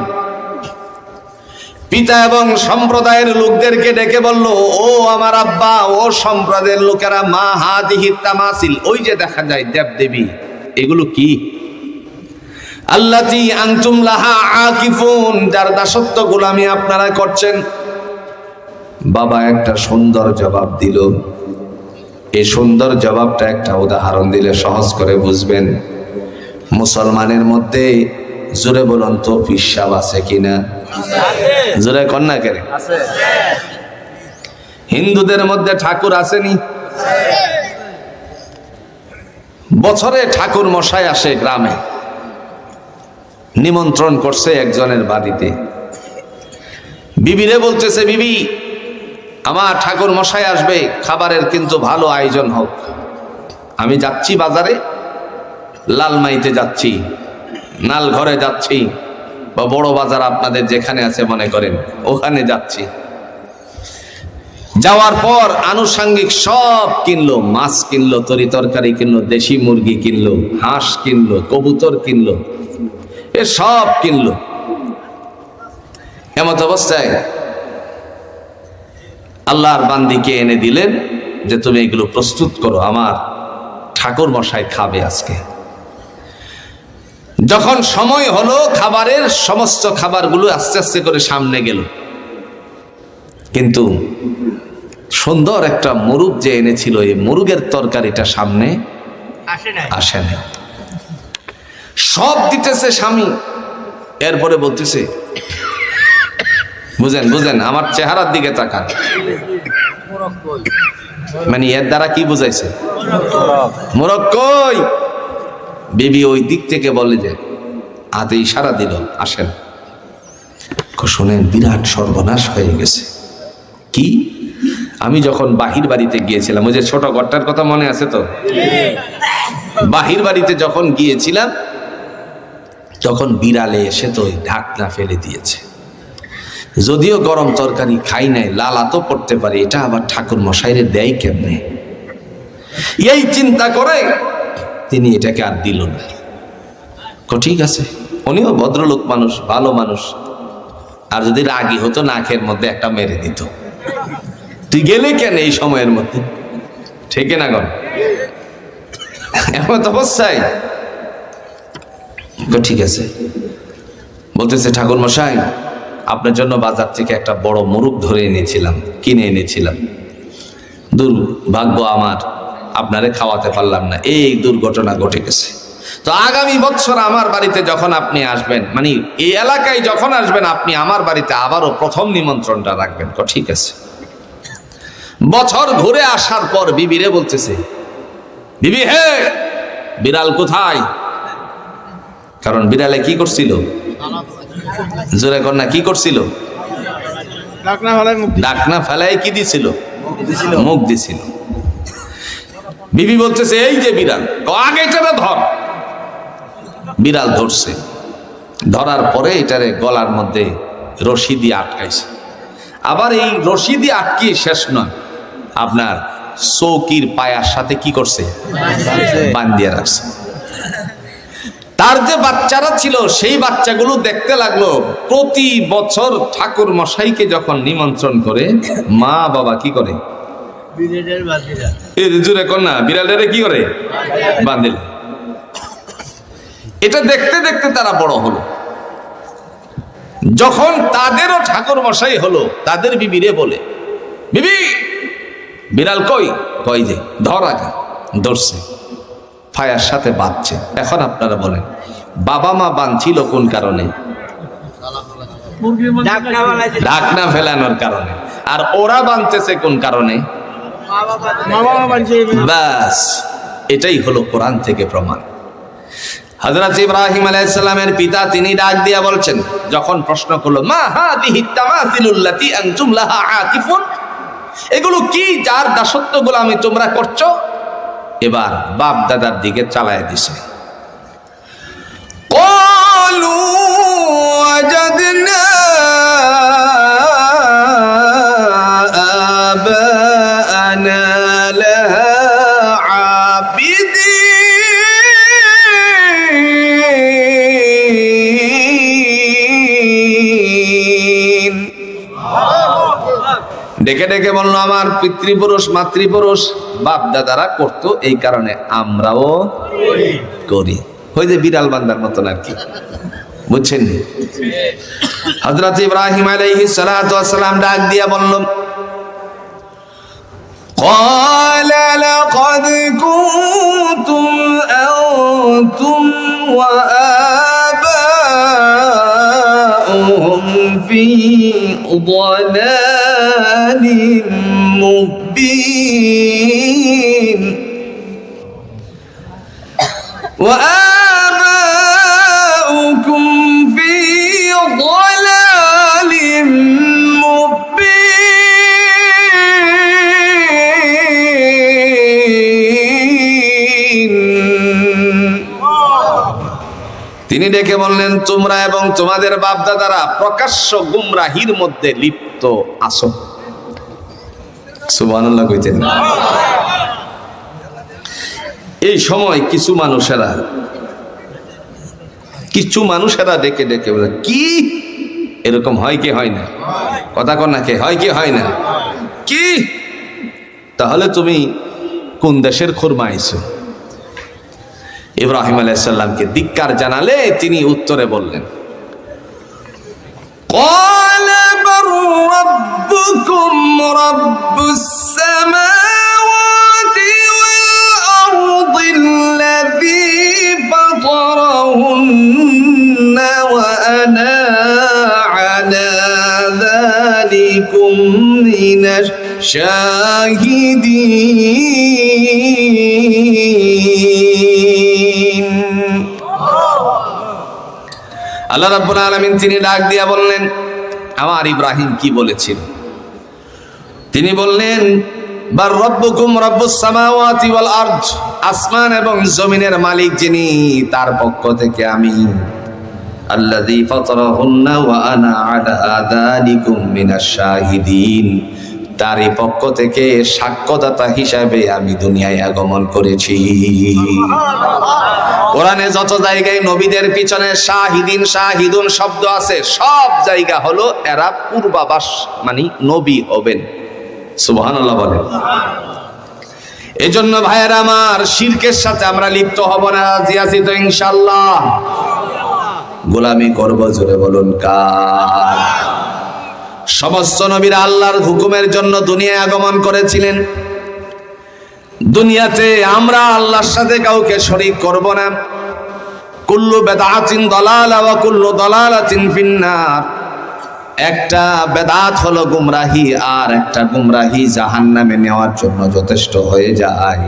পিতা এবং সম্প্রদায়ের লোকদেরকে ডেকে বলল, ও আমার আব্বা, ও সম্প্রদায়ের লোকেরা, মা হাদিহি তামাসিল, ওই যে দেখা যায় দেবদেবী, এগুলো কি? আল্লাতী আনতুম লাহা আকিফুন, যার দাসত্ব গোলামি আপনারা করছেন। বাবা একটা সুন্দর জবাব দিল। এই সুন্দর জবাবটা একটা উদাহরণ দিলে সহজ করে বুঝবেন। মুসলমানের মধ্যে জোরে বলুন তো পিসাব আছে কিনা? জোরে কন্যা কেন? হিন্দুদের মধ্যে ঠাকুর আসেনি? বছরে ঠাকুর মশাই আসে গ্রামে, নিমন্ত্রণ করছে একজনের বাড়িতে। বিবিরে বলতেছে, বিবি আমার ঠাকুর মশাই আসবে, খাবারের কিন্তু ভালো আয়োজন হোক। আমি যাচ্ছি বাজারে, লালমাইতে যাচ্ছি, নাল ঘরে যাচ্ছি, বা বড় বাজার আপনাদের যেখানে আছে মনে করেন, ওখানে যাচ্ছি। যাওয়ার পর আনুষঙ্গিক সব কিনলো, মাছ কিনলো, তরি তরকারি কিনলো, দেশি মুরগি কিনলো, হাঁস কিনলো, কবুতর কিনলো, এ সব কিনলো। এমত অবস্থায় আল্লাহর বান্দিকে এনে দিলেন যে তুমি এগুলো প্রস্তুত করো, আমার ঠাকুর মশাই খাবে আজকে। যখন সময় হলো খাবারের, সমস্ত খাবারগুলো আস্তে আস্তে করে সামনে গেল, কিন্তু সুন্দর একটা মুরগ যে এনেছিল, এই মুরগের তরকারিটা সামনে আসে না। সব দিতেছে স্বামী, এরপরে বলতেছে, বুঝেন বুঝেন, আমার চেহারার দিকে তাকান, মানে এর দ্বারা কি বুঝাইছে? মোরগ কই? বিবি ওই দিক থেকে বলে যে হাতে ইশারা দিল, আসেন। শোনেন, বিরাট সর্বনাশ হয়ে গেছে। কি? আমি যখন বাহির বাড়িতে গিয়েছিলাম, ওই যে ছোট ঘরটার কথা মনে আছে তো, বাহির বাড়িতে যখন গিয়েছিলাম তখন বিড়ালে এসে তো ওই ঢাকনা ফেলে দিয়েছে। যদিও গরম তরকারি খাই নাই, লালা তো পড়তে পারে, এটা আবার ঠাকুর মশাইরে দেয় কেমনে? এই চিন্তা করে তিনি এটাকে আর দিল না। ঠিক আছে, উনিও ভদ্রলোক মানুষ, ভালো মানুষ, আর যদি রাগী হতো নাকের মধ্যে একটা মেরে দিত। তুই গেলে কেন এই সময়ের মধ্যে? ঠিক না গণ? এমন অবস্থায় ঠিক আছে, বলতেছে ঠাকুর মশাই আপনার জন্য বাজার থেকে একটা বড় মুরগ ধরে এনেছিলাম, কিনে এনেছিলাম, দুর্ভাগ্য আমার, আপনারে খাওয়াতে পারলাম না, এই দুর্ঘটনা ঘটে গেছে। তো আগামী বছর আমার বাড়িতে যখন আপনি আসবেন, মানে এই এলাকায় যখন আসবেন, আপনি আমার বাড়িতে আবারও প্রথম নিমন্ত্রণটা রাখবেন। ঠিক আছে। বছর ঘুরে আসার পর বিবিরে বলতেছে, বিবি হে, বিড়াল কোথায়? কারণ বিড়ালে কি করছিল? জোরে কন্যা কি করছিল? ডাকনা ফেলায় কি দিছিল? মুখ দিছিল। বিবি বলতেছে, এই যে বিড়াল, আগে এটারে ধর। বিড়াল ধরছে, ধরার পরে এটারে গলার মধ্যে রশি দিয়ে আটকাইছে। আবার এই রশি দিয়ে আটকিয়ে শেষ নয়, আপনার চৌকির পায়ার সাথে কি করছে? বান্ধিয়ে রাখছে। তার যে বাচ্চারা ছিল, সেই বাচ্চাগুলো দেখতে লাগলো প্রতি বছর ঠাকুর মশাইকে যখন নিমন্ত্রণ করে, মা বাবা কি করে? জুড়ে কন্যা বিড়ালের কি করে? বান্ধিল। এটা দেখতে দেখতে তারা বড় হলো। যখন তাদেরও ঠাকুর মশাই হলো, তাদের বিবিরে বলে, বিবি বিড়াল কই? কই যে ধর, আগে ধরছে, ফায়ার সাথে বাঁধছে। এখন আপনারা বলেন, বাবা মা বাঁধছিল কোন কারণে? ঢাকনা ফেলানোর কারণে। আর ওরা বাঁধতেছে কোন কারণে? ব্যাস, এটাই হলো কোরআন থেকে প্রমাণ। হযরত ইব্রাহিম আলাইহিস সালামের পিতা তিনি ডাক দিয়া বলছেন, যখন প্রশ্ন করলো, মা হাযিহি তামাসিলুল্লাতী আনতুম লাহা আকিফুন, এগুলো কি যার দাসত্ব গোলামি তোমরা করছো? এবার বাপ দাদার দিকে চালায় দিছে। ক্বালু ওয়াজাদনা আবা'ানা লাহা আবিদিন। ডেকে ডেকে বললো, আমার পিতৃপুরুষ মাতৃপুরুষ বাপ দাদারা করতো, এই কারণে আমরাও করি। ওই যে বিড়াল বান্দার মতন আর কি, বুঝছেন? হযরত ইব্রাহিম আলাইহিস সালাতু ওয়াস সালাম ডাক দিয়া বলল, ক্বালা লাকাদ কুনতুম আনতুম ওয়া আবাউহুম ফি ضلال مبين وآباؤكم في ضلال مبين। তিনি ডেকে বললেন, তোমরা এবং তোমাদের বাপ দাদারা প্রকাশ্য গুমরাহির মধ্যে লিপ্ত আছো। সুবহানাল্লাহ কইতেন। এই সময় কিছু মানুষেরা ডেকে ডেকে বলে, কি এরকম হয় কি হয় না? কথা কন না, কে হয় কি হয় না? কি তাহলে তুমি কোন দেশের খুরমা আইছো? ইব্রাহিম আলাইহিস সালামকে ধিক্কার জানালে তিনি উত্তরে বললেন, قال بل ربكم رب السماوات والأرض الذي فطرهن وأنا على ذلكم من الشاهدين। আল্লাহ রাব্বুল আলামিন তিনি ডাক দিয়া বললেন, আমার ইব্রাহিম কি বলেছিল? তিনি বললেন, বার রব্বুকুম রব্বুস সামাওয়াতি ওয়াল আরদ, আসমান এবং জমিনের মালিক যিনি, তার পক্ষ থেকে আমি, আল্লাযী ফাতারাহুন্না ওয়া আনা আলা যালিকুম মিনাশ শাহিদিন, তারই পক্ষ থেকে সাক্ষ্যদাতা হিসাবে আমি দুনিয়ায় আগমন করেছি। কোরআনে যত জায়গায় নবীদের পিছনে শাহিদিন শাহিদুন শব্দ আছে, সব জায়গা হলো এরা পূর্বাভাস, মানে নবী হবেন। সুবহানাল্লাহ বলেন। এজন্য ভাইয়েরা আমার, শিরকের সাথে আমরা লিপ্ত হব না, রাজি আছি তো ইনশাআল্লাহ? গোলামি করব, জোরে বলুন কার? সমস্ত নবীরা আল্লাহর হুকুমের জন্য দুনিয়ায় আগমন করেছিলেন। দুনিয়াতে আমরা আল্লাহর সাথে কাউকে শরীক করব না। কুল্লু বিদআতিন দালালা ওয়া কুল্লু দালালাতিন ফিন্নার। একটা বেদাত হলো গুমরাহি, আর একটা গুমরাহি জাহান্নামে নেওয়ার জন্য যথেষ্ট হয়ে যায়।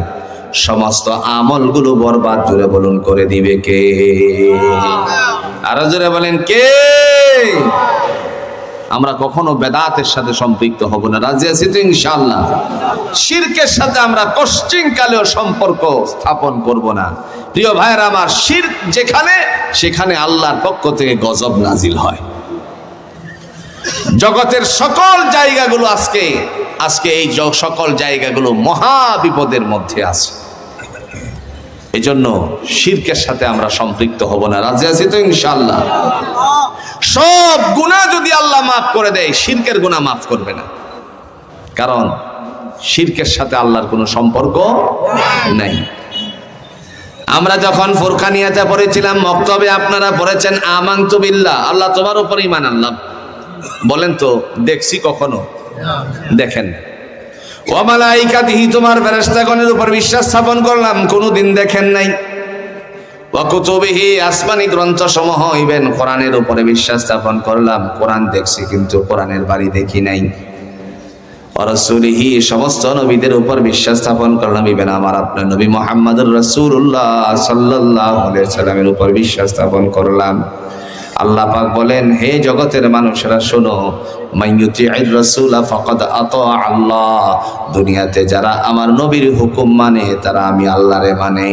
সমস্ত আমলগুলো বরবাদ, জোরে বলুন, করে দিবে কে? আরো জোরে বলেন কে? আমরা কখনো বেদাতের সাথে সম্পৃক্ত হব না, রাজি আছি তো ইনশাআল্লাহ? শিরকের সাথে আমরা কষ্টিংকালেও সম্পর্ক স্থাপন করব না। প্রিয় ভাইয়েরা আমার, শিরক যেখানে, সেখানে আল্লাহর পক্ষ থেকে গজব নাজিল হয়। জগতের সকল জায়গাগুলো আজকে এই সকল জায়গাগুলো মহা বিপদের মধ্যে আছে। এজন্য শিরকের সাথে আমরা সম্পৃক্ত হব না, রাজি আছি তো ইনশাআল্লাহ? সব গুনাহ যদি আল্লাহ মাফ করে দেয়, শিরকের গুনাহ মাফ করবে না, কারণ শিরকের সাথে আল্লাহর কোনো সম্পর্ক নাই। আমরা যখন ফুরকানিয়াতে পড়েছিলাম মক্তবে, আপনারা পড়েছেন আমানতু বিল্লাহ, আল্লাহ তোমার উপর ঈমান আনলাম। বলেন তো, দেখছি কখনো? দেখেন। ওয়া মালাইকাতিহি, তোমার ফেরেশতাগণের উপর বিশ্বাস স্থাপন করলাম, কোনোদিন দেখেন নাই। ওয়া কুতুবিহি, আসমানি গ্রন্থ সমূহ ইভেন কোরআনের উপরে বিশ্বাস স্থাপন করলাম, কোরআন দেখছি কিন্তু কোরআনের বাড়ি দেখি নাই। ওয়া রাসূলিহি, সমস্ত নবীদের উপর বিশ্বাস স্থাপন করলাম, ইভেন আমার আপনার নবী মুহাম্মদুর রাসূলুল্লাহ সাল্লাল্লাহু আলাইহি সাল্লামের উপর বিশ্বাস স্থাপন করলাম। আল্লাহ পাক বলেন, হে জগতের মানুষেরা শোনো, মাইয়ুতি'র রাসূলা ফাকাদ আতা আল্লাহ, দুনিয়াতে যারা আমার নবীর হুকুম মানে, তারা আমি আল্লাহরে মানে।